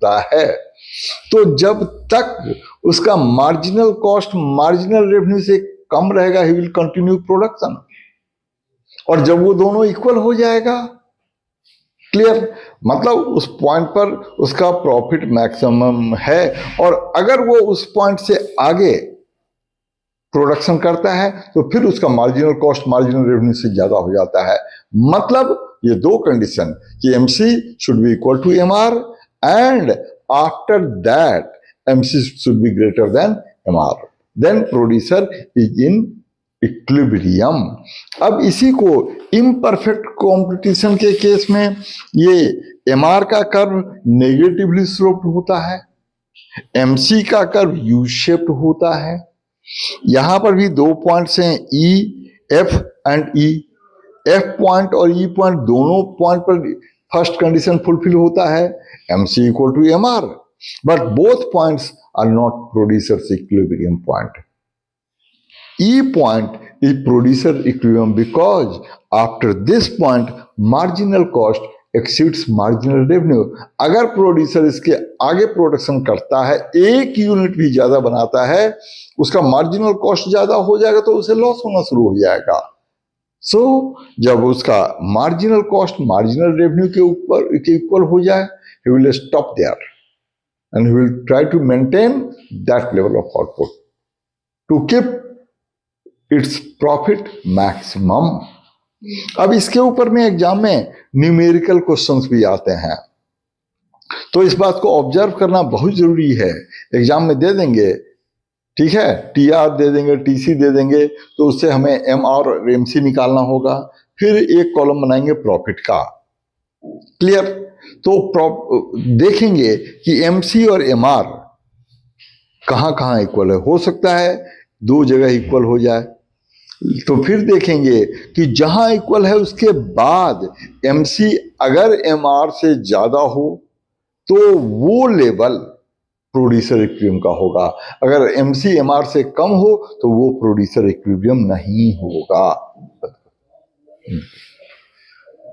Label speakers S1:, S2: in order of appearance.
S1: होता है। तो जब तक उसका मार्जिनल कॉस्ट मार्जिनल रेवेन्यू से कम रहेगा, ही विल कंटिन्यू प्रोडक्शन। और जब वो दोनों इक्वल हो जाएगा, क्लियर, मतलब उस पॉइंट पर उसका प्रॉफिट मैक्सिमम है, और अगर वो उस पॉइंट से आगे प्रोडक्शन करता है तो फिर उसका मार्जिनल कॉस्ट मार्जिनल रेवेन्यू से ज्यादा हो जाता है। मतलब ये दो कंडीशन कि MC should be equal to MR and after that MC should be greater than MR, then producer is in equilibrium. अब इसी को इम्परफेक्ट कंपटीशन के केस में ये एमआर का कर्व नेगेटिवली स्लोप्ड होता है, एमसी का कर्व यू शेप्ड होता है। यहां पर भी दो पॉइंट्स हैं E, F and E. F point और ई पॉइंट दोनों पॉइंट पर फर्स्ट कंडीशन फुलफिल होता है, MC equal to MR, but both points are not producers equilibrium point. E point is producer equilibrium because after this point marginal cost exceeds marginal revenue। अगर producer इसके आगे production करता है, एक unit भी ज्यादा बनाता है, उसका मार्जिनल कॉस्ट ज्यादा हो जाएगा तो उसे लॉस होना शुरू हो जाएगा। सो जब उसका मार्जिनल कॉस्ट मार्जिनल रेवेन्यू के ऊपर के इक्वल हो जाए, he will stop there and he will try to maintain that level of output to keep its profit maximum. अब इसके ऊपर में एग्जाम में न्यूमेरिकल क्वेश्चंस भी आते हैं, तो इस बात को ऑब्जर्व करना बहुत जरूरी है। एग्जाम में दे देंगे, ठीक है, टीआर दे देंगे, टीसी दे देंगे, तो उससे हमें एमआर और एमसी निकालना होगा, फिर एक कॉलम बनाएंगे प्रॉफिट का, क्लियर। तो देखेंगे कि एमसी और एमआर कहां कहां इक्वल है, हो सकता है दो जगह इक्वल हो जाए, तो फिर देखेंगे कि जहां इक्वल है उसके बाद एमसी अगर एमआर से ज्यादा हो तो वो लेवल प्रोड्यूसर इक्विलिब्रियम का होगा, अगर एमसी एमआर से कम हो तो वो प्रोड्यूसर इक्विलिब्रियम नहीं होगा।